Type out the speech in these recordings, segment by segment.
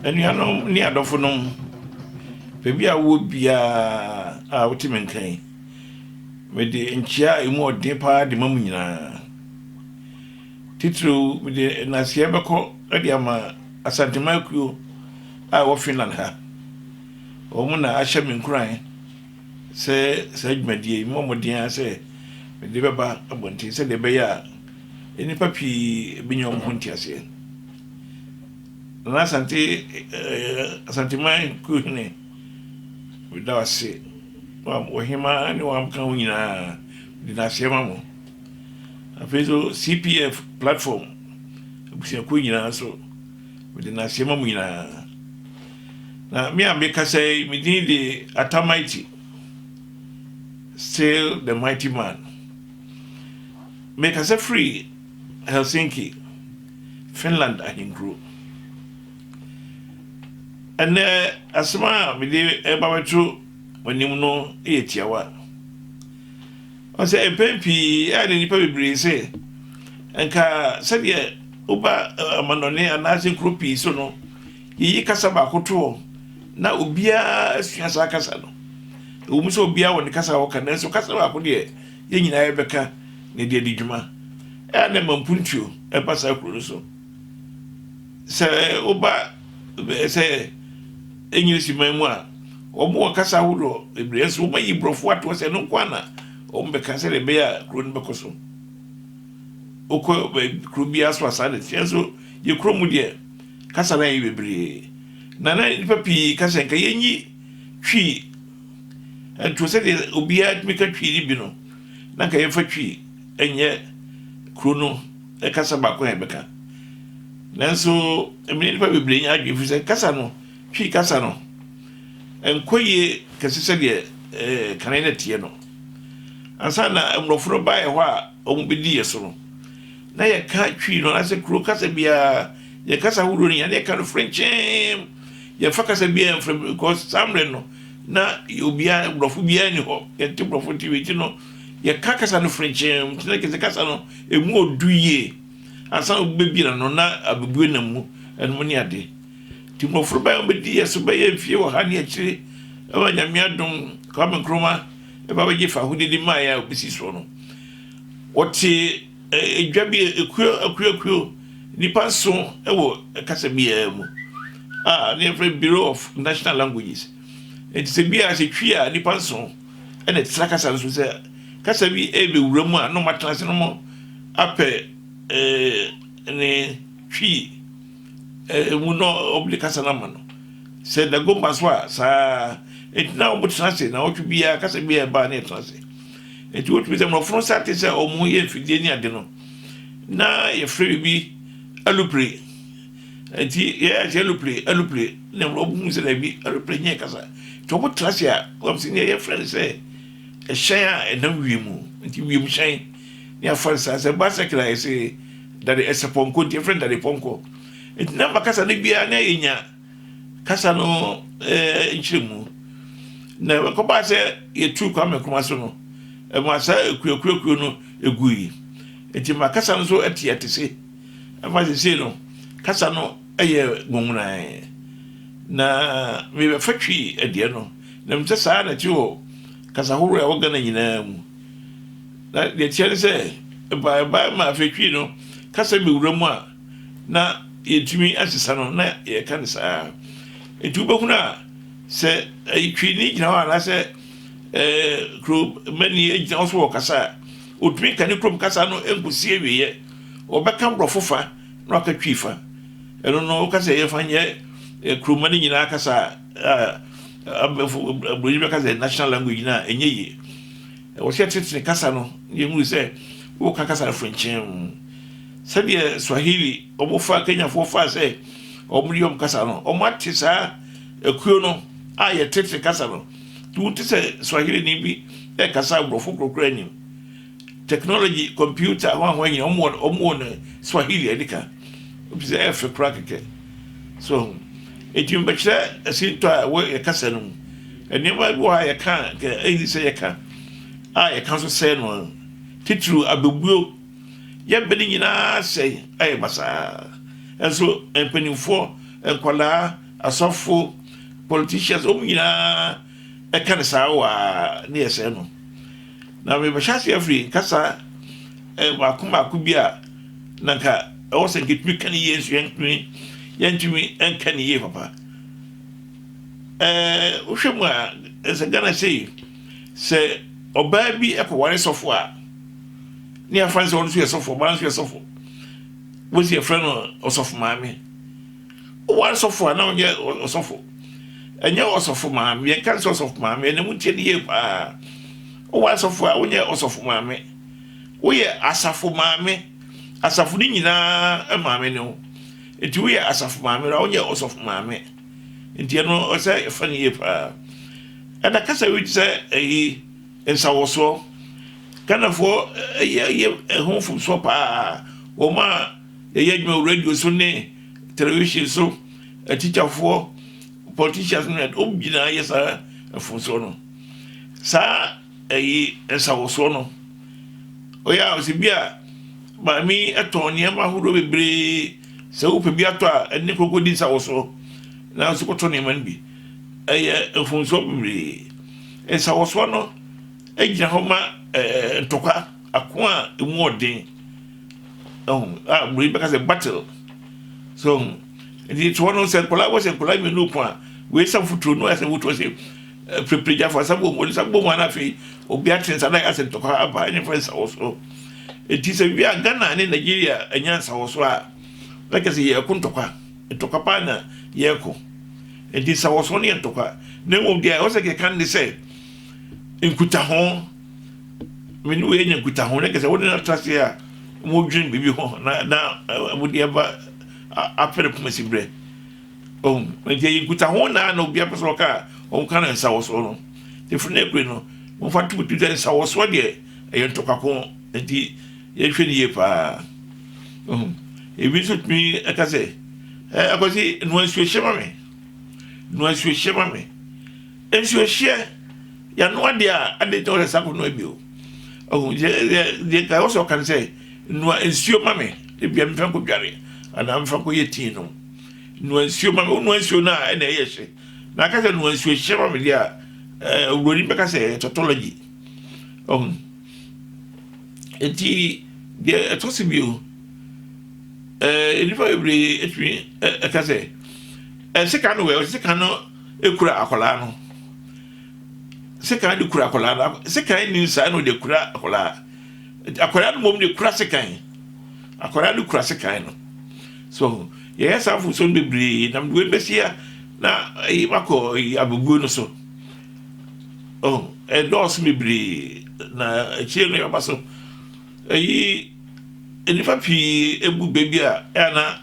anuanom ne adɔfonom baabi a wo bia a wote menkan mede nkyia emu ɔden paa de mamu nyinaa titiro mede nasia bɛkɔ ade ama asantema kuo a wɔ Finland ha wɔn na ahyɛ me nkuran sɛ adwumadie mu ɔmɔden sɛ mede bɛba abɔnten sɛ de bɛyɛ a nipa pii bɛnya wɔn ho ntiaseɛ na asantema kuo ne without say wahima ne wamka ho nyinaa de nasia ma mo afezo CPF platform abusiako nyinaa so de nasia ma mo nyinaa na me ambeka say me din de Atamighty, still the mighty man. Make us a free Helsinki, Finland ahinkro. And asma me de ebawetu wanim no etiawa. O say empempi a de nipa bebre say enka sede oba amanone anase kropi so no yi kasa ba koto na obia asuasa kasa no omu so obia woni kasa wo kana so kasa ba ko de ye nyina ye beka ne de adwuma e na mampuntuo e pasa kuro so se oba se enyirisi mamu a omo kasa wodo ebre so mayi brofo ato se no kwana omo beka se de be a kuro no bekoso okọ kuro bia so asade so ye kuro mu de kasa na ye bebre na nipa pii kasa nka yenyi twi ento se de obia meka twi ni bi no na ka ye fa twi enye kuro no e kasa ba ko he beka nanso emini nipa bebre nya adwe fi se kasa no twi kasa no enkoye kase se de kan na tie no ansa na mroforo ba ye ho a omu bedi ye so no na ye ka twi no na se kuro kasa bia ye kasa huru ni ya ka no French ye fa kasa bia because samre no na obia mrofo bia ni ho ye te mrofo ti no ye ka kasa no French tina ke kasa no emu oduye ansa obebi no na abebu na mu enu ni ade ti mrofo ba yo bedi ye so ba ye fie wo ha ni akire e ba nyame adom ka me kroma e ba je fa hudidi ma ya obisi so no wote edwa bi akuo nipa so ewo kasa bia mu the Bureau of National Languages it's a bia se twa nipa so e na tra kasa so se kasa bi e be wuramu a no matase no mo apɛ ne twi mu no obli kasa na ma no se da gomba so a sa et na obo transe na otwi bia kasa bia ba na transe et what we say no from sat say o mu ye fidie ni ade no na ye free bi alupre enti ye alupre na obo mu se da bi alupre nye kasa to obo transe a o se ye friend say e hyen a na wiemu enti wiemu hyen ni afar sa se ba sekla e se that is a ponko different than the ponko it never kasa ne bia na yenya kasa no nchiremu na ko ba se ye tu kwa me kuma so no e ma sa ekuekueku no egui enti ma kasa no so atiate se e ma se no kasa no eye gonwuna na me be fatwi ade no na mte sa na ti ho kasa horo ya woga na nyina mu na de tiare se ba ma fatwi no kasa be wuramu a na yetumi asesa no na ye kan sa etu behuna se twi ni gina wa na se kro mani ejina oso kasa otumi kan krom kasa no enkusie wiye obeka mrofofa na aka twifa eno no kasa ye fanye kro mani nyina kasa abrojibe kasa national language na enye o se tete kasa no ye hu se o kasa French sabe Swahili obofa Kenya fofa se omriom kasa no omatisa ekuo no aye tete kasa no tu tese Swahili ni bi e kasa brofo krokra ni technology computer ho yin omo no Swahili edika obise e fe krakeke so etim bachira asinto a we kasa no enema bo ha ye kan ke eyi se ye kan ye kan so se no titru abebuo ye bedi nyina sei basa enso empanifo enkwala asɔfo politicians nyinaa ɛka ne saa wɔ ne yɛsɛ no na mebɛhyɛ ase afiri nkasa maako bi a na nka ɛwɔ sɛ nkɛtumi ka ne yie nso yɛntumi ɛnka ne yie papa wohwɛ mu a ɛsɛ Ghana sei sɛ ɔbaa bi ɛkɔware sɔfo a ne afa sɛ ɔno nso yɛ sɔfo ɔbaa nso yɛ sɔfo wosi yɛfrɛ no ɔsɔfo maame woware sɔfo a na wonyɛ ɔsɔfo ɛnyɛ ɔsɔfo maame yɛnka sɛ ɔsɔfo maame ɛnɛ mu tie ne yie paa woware sɔfo a wonyɛ ɔsɔfo maame woyɛ asafo maame asafo no nyinaa maame ne ho nti woyɛ asafo maame na wonyɛ ɔsɔfo maame nti ɛno ɔsɛ ɛfa ne yie paa ɛna kasa wi sɛ ɛyi nsawɔsoɔ Ghanafoɔ ɛyɛ ɛho mfomsoɔ paa wɔn a ɛyɛ adwuma radio so ne television so atikyafoɔ politicians no ɔmo nyinaa yɛ saa mfomsoɔ no saa ɛyi nsawɔsoɔ no ɔyɛ a ɔsɛ bi a maame ɛtɔn nneɛma ahodoɔ bebree sɛ wopɛ bi atɔ a ɛne koko di nsawɔsoɔ na nso kɔtɔ nneɛma no bi ɛyɛ mfomsoɔ bebree nsawɔsoɔ no egyina hɔ ma ntɔkwa ako a emu ɔden a buri bɛka sɛ battle so nti tɔɔ no sɛ nkɔla wɔ sɛ nkɔla mmienu ko a wei sa futuro no ɛsɛ futuro sɛ pɛpɛgyafo asabɔ mu ɔlisabɔ mu ana afei obi atene sa na ɛsɛ ntɔkwa aba ɛnyɛ fɛ nsawɔsoɔ nti sɛ wia Ghana ne Nigeria ɛnya nsawɔsoɔ a bɛka sɛ yɛko ntɔkwa paa na yɛko nti nsawɔsoɔ no yɛ ntɔkwa na mmom deɛ ɛwɔ sɛ kɛka ne sɛ nkutaho mene wo enya nkutaho ne kese wo de na trase a mo dwen bibi ho na mo de ba apere kuma sibre nti nkutaho na obi apeso ka o kan nsa wo so no te fune ekure no mo fa tu tu nsa wo so de e ntokako nti ye hwe ni ye pa ebi so tumi aka se akosi no ansuo hyema me ensuo hye ya no ade a ade to re sako no ebio je ka also kan say no ensuo mame e bia mfa ko dware ana mfa ko yeti no no ensuo mame no ensuo na e na ye hye na ka say no ensuo hye mame dia urori be ka say tautology enti de to se bio enifa ebre etwi ka say sika no we sika no ekura akola no sika de kura akola sika ni nsa no de kura akola no mom de kura sika akola de kura sika no so ye sa fu so bebre na mwe besia na mako abugu no so dos bebre na chie no yabaso enifa pi ebu bebi a na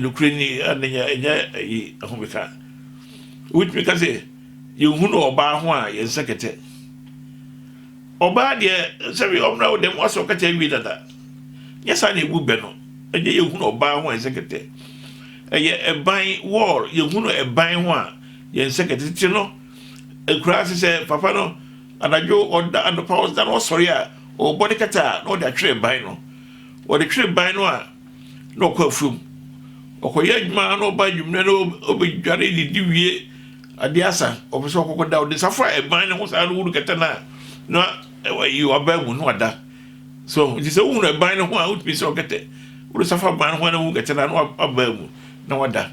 lukreni anenya enya ahomeka which me ka say yehunu oba ho a yensekete oba de sebi omra wo dem waso ka cha wi dada yesa na ebu be no enye yehunu oba ho a yensekete eye eban wall yehunu eban ho a yensekete ti no ekura se papa no anajo oda and powers that was sorry a o body kata no da twe ban no o de twe ban no a no kwa fum okoye adwuma no ba dwumne no obedware di wie adiasa obiso kokoda o de safa eban ne ho sa no wuru kata na you abamu no ada so it is a wuru eban ne ho a utbi so kete wuru safa ban ho na wuru kata na no abamu na wada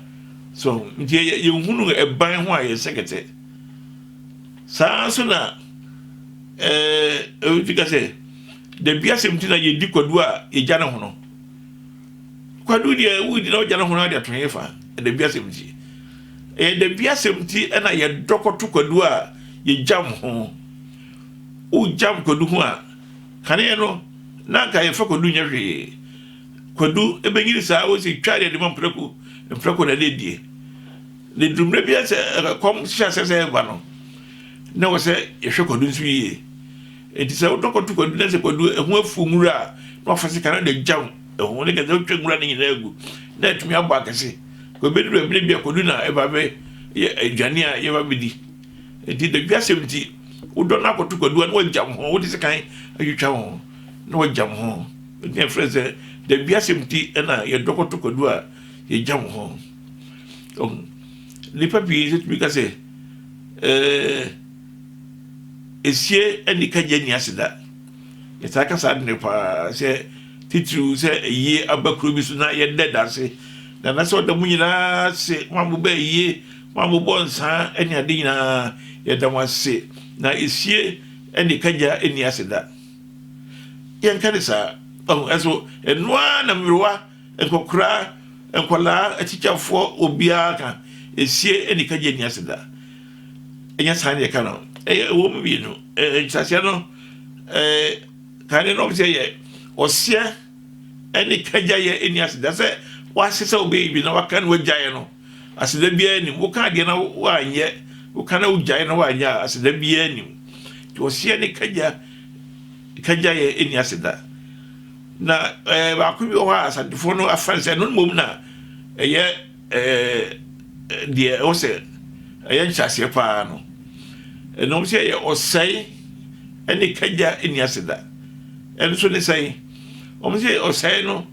so nti ye hunu eban ho a ye sekete saa so na tika se de biasem tina ye di kwadu a ye gya ne ho no kwadu de wudi na gya ne ho na de tonyefa de biasem ti de biasem ti na ye dokoto kwadu a ye jam ho o jam kwadu ho a kane no na ka ye fa kwadu nya hwe kwadu ebenyiri saa o si twa de man preko na de die de dumre bia se kom sha se ba no na wo se ye hwe kwadu nsu yi enti se dokoto kwadu na se kwadu ehu afu nwura na ofase kana de jam ehu ne ka de twa nwura ne nyina agu na tumi abo akase ko be duru bia kwadu na e ba be ye adwane a ye ba bedi enti de biasem ti wo do na koto kwadu na wo jam ho wo de se kan ayutwa ho na wo jam ho ne freze de biasem ti na ye dokoto kwadu a ye jam ho nipa pii sɛ tumi ka sɛ esie ɛne kagya ni aseda yɛtaa kasa de ne paa sɛ titiriw sɛ yie aba kuro bi so na yɛdɛ da ase na na sɛ ɔda mu nyinaa se mamobɔ yie mamobɔ nsaa ɛne ade nyinaa yɛda mo ase na esie ɛne kagya ni aseda yɛnka ne saa ɛso ɛnoa na mmerewa nkɔkora nkwalaa atikyafoɔ obiara ka esie ɛne kagya ni aseda ɛnyɛ saa ne yɛka no ɛyɛ ɛwɔ mu mmienu nkyerɛseɛ no kane no sɛ yɛ ɔseɛ ɛne kagya yɛ ɛni aseda sɛ wase sɛ wobɛyi bi na waka no wagyaeɛ no aseda biara nim woka adeɛ na woanyɛ woka na wogyaeɛ na woanyɛ a aseda biara nim nti ɔseɛ ne kagya yɛ ɛni aseda na baako bi wɔ hɔ a asantefoɔ no afa sɛ no mmom na ɛyɛ deɛ ɛwɔ sɛ ɛyɛ nkyerɛseɛ paa no ɛnom sɛ ɛyɛ ɔsɛe ɛne kagya ɛni aseda ɛno so ne sɛe ɔmo sɛ ɔsɛe no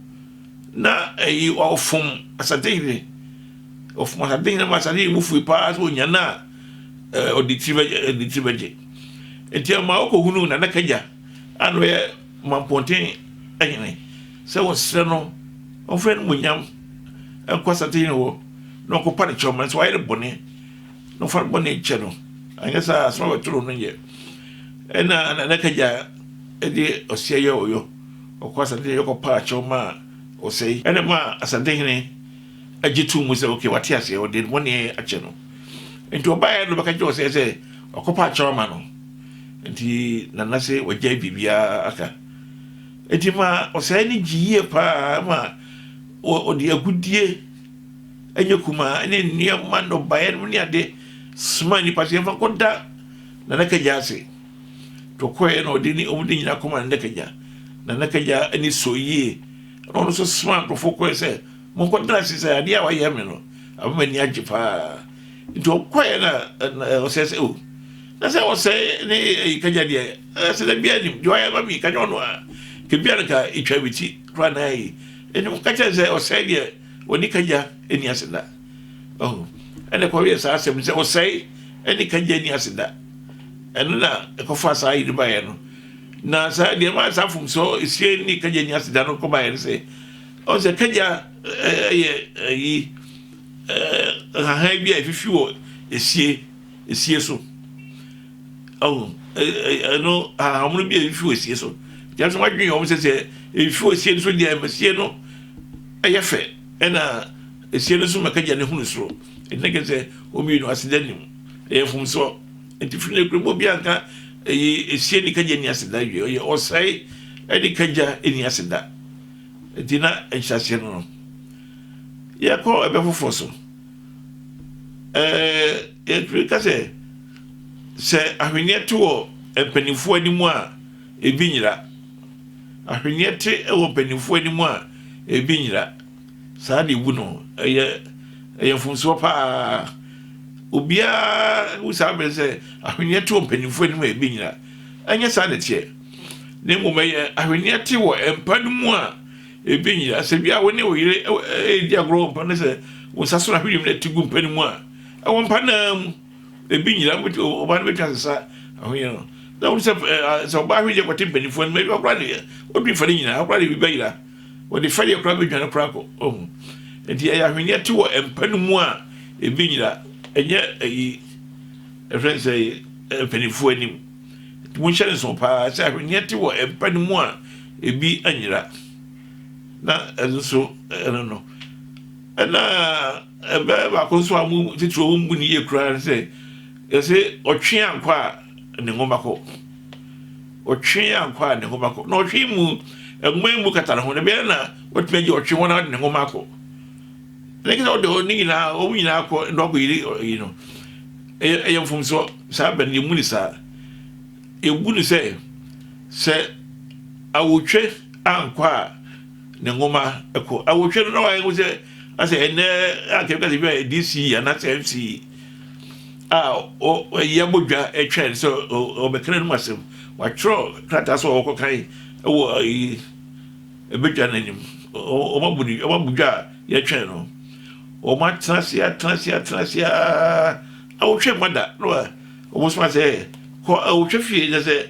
na ɛyi ɔfom asantehene ma asantehene mu fui paa sɛ ɔnya no a ɔde tiri bɛgye nti ama wokɔhunu na kagya ano yɛ mampɔnten ɛhene sɛ wɔserɛ no ɔmfrɛ no munyam ɛnkɔ asantehene hɔ na ɔkɔpa ne kyɛwma sɛ wayɛ no bɔne na ɔfa no bɔne kyɛ no anyɛ sɛ asoma bɛtoro no yɛ ɛna na kagya ɛde ɔseɛ yɛ ɔyɔ ɔkɔ asantehene yɛkɔpa kyɛwma a ɔsɛe ɛna ma asantehene agye to mu sɛ okay wate aseɛ ɔde bɔne akyɛ no nti ɔbaeɛ no bɛka kyerɛ ɔsɛe sɛ ɔkɔpa kyɛwma no nti nana sɛ wagyae biribiara aka nti ma ɔsɛe ne gye yie paa ma ɔde agudie ɛnyɛ kuma ɛne nneɛma nnɔbaeɛ no ne ade soma nnipa sɛ yɛmfa kɔda nana kagya ase tɔkɔɛ na ɔmde nyina kɔma nana kagya ani so yie na ɔno nso soma nkurɔfoɔ kɔɛ sɛ monkɔda ase sɛ adeɛ a wayɛ me no abama ani agye paa nti ɔkɔɛ na ɔsɛ sɛ o na sɛ ɔsɛe ne kagya deɛ sɛ da bia nim deɛ wayɛ ma mi kagya ɔno a kebia no ka ɛtwa me ti kora na ayi ɛnim ka kyerɛ sɛ ɔsɛe deɛ wɔne kagya ani aseda ɛne kɔweyɛ saa asɛm sɛ ɔsɛe ɛne kagya ani aseda ɛno na ɛkɔfa saa yere baeɛ no na saa deɛ ma saa fom sɛ ɛsie ne kagya ani aseda no kɔbaeɛ no sɛ ɔn sɛ kagya ɛyɛ ayi hahan bi a ɛfifi wɔ ɛsie so ɛno ahamono bi a ɛfifi wɔ ɛsie so gyam sɛ wadwene ɔm sɛ ɛfifi wɔ ɛsie no so deɛ ɛsie no ɛyɛ fɛ ɛna ɛsie no so ma kagya ne hunu soro ɛnna kɛ sɛ ɔmmienu aseda nim ɛyɛ mfomsoɔ nti firi no kuromɔ bi anka ɛsie ne kagya ni aseda wie ɔyɛ ɔsɛe ɛne kagya ni aseda nti na ɛnhyɛseɛ no no yɛkɔ ɛbɛ foforɔ so yɛtumi ka sɛ ahwenneɛ te wɔ mpanimfoɔ anim a ebi nyira ahwenneɛ te wɔ mpanimfoɔ anim a ebi nyira saa de ebu no ɛyɛ mfomsoɔ paa obiara wusa abɛn sɛ ahwenneɛ te wɔ mpanimfoɔ anim a ebi nyira ɛnyɛ saa de teɛ na mmom ɛyɛ ahwenneɛ te wɔ mpa no mu a ebi nyira sɛ bia wɔne wɔyere ɛdi agorɔ mpa no sɛ wɔnsa so ahwenneɛ mu na ti gu mpa no mu a ɛwɔ mpa naa mu ebi nyira ɔba no bɛtwa sesa ahwenneɛ no na wɔn sɛ ɔba ahwenneɛ kɔte mpanimfoɔ no ma ebi ɔkora de ɔdun fa ne nyinaa ɔkora de bi bɛyira wɔde fa deɛ kora bɛdwane kora kɔ ɔho nti ɛyɛ ahwenneɛ te wɔ mpa no mu a ebi nyira ɛnyɛ ɛyi ɛfrɛ sɛ mpanimfoɔ anim nti monhyɛ ne so paa sɛ ahwenneɛ te wɔ mpa no mu a ebi anyira na ɛno nso ɛno no ɛna ɛbɛ baako nso a mu titiri wɔn mu ne yie kura sɛ yɛsɛ ɔtwe ankɔ a ne nwoma kɔ ɔtwe ankɔ a ne nwoma kɔ na ɔtwe mu ɛnwoma mu kata ne ho na bɛyɛ na wɔtumi agye ɔtwe wɔn a ne nwoma kɔ ɛnna kisa ɔde ne nyinaa wɔn nyinaa kɔ na ɔkɔ yi no ɛyɛ mfomsoɔ saa bɛn yɛ mu ne saa ebu ne sɛ awotwe ankɔ a ne nwoma ɛkɔ awotwe no na wɔayɛ ko sɛ asɛ ɛnɛ akɛkɛ sɛ bi a DC anaasɛ MC a ɔyɛ abɔdwa ɛtwɛn sɛ ɔbɛkɛnɛ no mu asɛm watwerɛ krataa sɛ ɔkɔ kan ɛwɔ ɛbɛdwa n'anim ɔmabu dwa a yɛtwɛn no o ma transia a wo hwe mada no o mo so say ko o hwe fie je say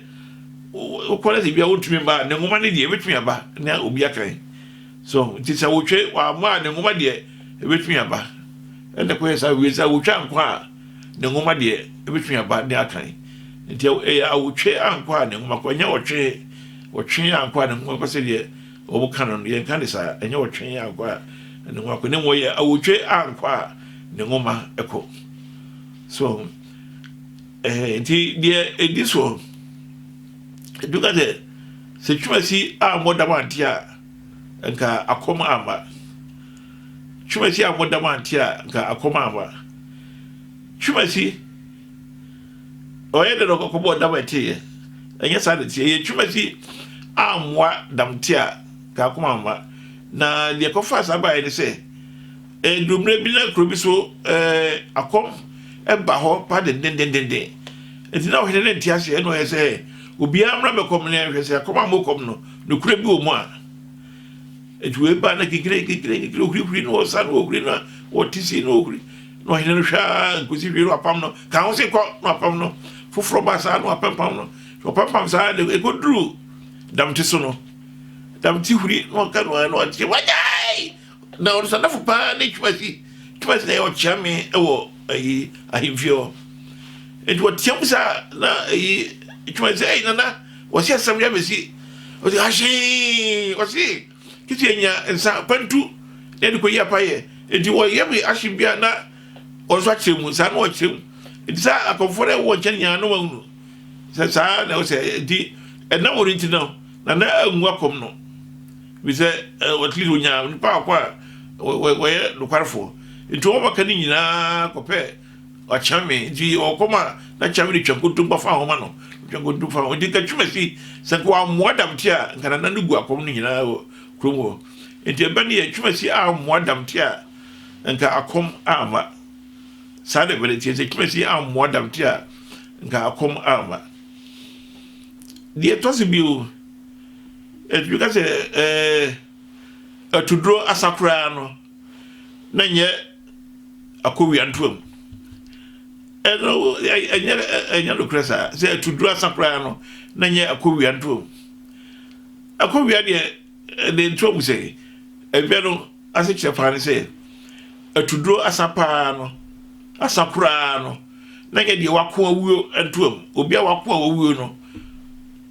o ko le bia wo tumi ba ne ngoma ne de betumi aba na obi akan so ti say wo hwe wa ma ne ngoma de betumi aba enda ko yesa wi say wo hwe anko ne ngoma de betumi aba ne akan nti a wo hwe anko ne ngoma ko nya wo hwe anko ne ngoma ko se de o bu kan no ye kan de sa nya wo hwe anko ne ngoma ko ne mo ye a wo hwe anko ne ngoma eko so nti de ediso eduka de se twasi a modamantia nka akoma amba twasi a modamantia nka akoma amba twasi oye de no ko bo damantie enye sa de tie twasi a moa damtia ka akoma amba na de ko fa sa ba ye se edumre bi na kro bi so akom eba ho pa de den enti na ohene nti ase no ye se obi amra be kom ne hwese akoma mo kom no no kura bi o mu a enti we ba na kikire okuri no sa no okuri na otisi no okuri no ohene no hwa nkosi hwero apam no ka ho se ko no apam no foforo ba sa no apam no so pam sa de e godru damti so no damti huri no ka no ati wajai na o sa na fu pa ne twasi na o chame e wo ayi ahimfio it what tiamsa na ayi twasi na wasi asam ya besi o di ashi wasi kiti enya nsa pantu e de ko ya paye e di wo ye bi ashibia na o so achemu sa na o chemu e di sa akonfore wo chanya no wanu sa na o se di e na orinti no na nwa kom no we say what little nya pa kwa we no kwarfo nti wo baka ni nyina kope a chame di o koma na chame ni twakotu gbafa ho ma no twakotu fa o di ka twumasi se ko amodam tia nkana na nugu akom ni nyina kromo nti eba ni ya twumasi amodam tia nka akom ama sade bele tia se twumasi amodam tia nka akom ama die tosi biu you can say to draw asakura no na nye akowi antuam eno enya lokresa say to draw asakura no na nye akowi antuam akowi de ntuam say ebe no asiche fa ne say to draw asapa no asakura no na nye de wako awuo antuam obi a wako awuo no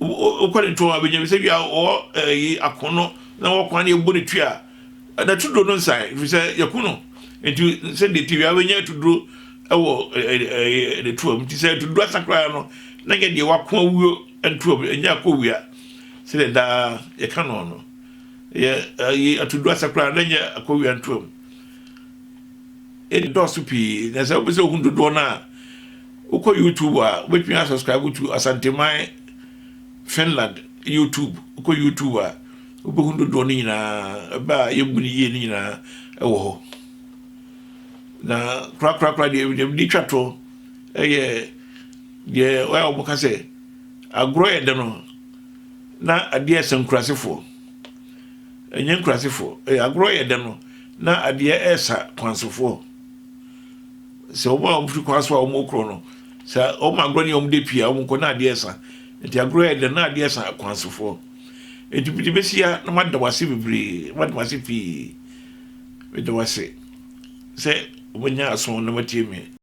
o kwani to abenye se bia o yi akono na wo kwani egbo ne tua na tudo no nsai fi se yakuno enti se de tia abenye tudo ewo de tuam ti se tudo asakra no na ge de wako awuo entuam enya akowia se de da ye kano no ye yi atudo asakra na nya akowia entuam e do supi na se obi se hundu do na uko YouTube a wetwa subscribe to Asanteman Finland YouTube ko YouTube a obohundo do ni na ba yebuni ye ni na ewo ho na kra de di twato ye wa oboka se agro ye de no na ade esankurasefo enyen kurasefo agro ye de no na ade esa kwansofo se obo amfri kwaso a omokro no sa o magro ni omde pia omko na ade esa enti agro ye de na ade esa kwansofo enti bi besia na madawase bibri madawase pi medawase se obonya aso na matiemi